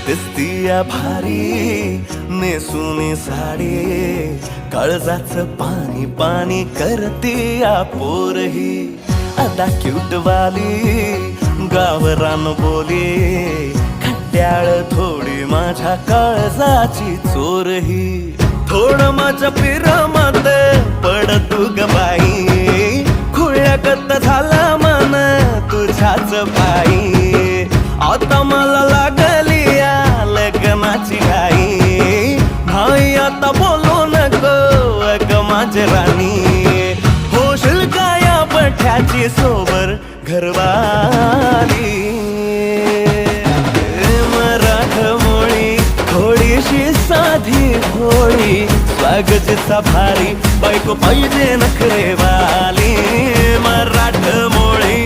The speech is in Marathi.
दिसतीया भारी नेसूनी साडी, काळजाचं पाणी पाणी करतीया पोरही. आता क्यूट वाली गावरान बोली, खट्याळ थोडी माझ्या काळजाची चोरही. थोडं माझ्या पिरमत पड तू ग बाई, खुळ्यागत झाला मन तुझ्याच पायी. आता मला लागली या लग्नाची घाई, भाई आता बोलू नको अग माझी राणी. होशील का या पठ्याची सोबर घरवाली. मराठमोळी थोडीशी साधी भोळी, स्वागताचा भारी बायको पाहिजे नखरेवाली. मराठमोळी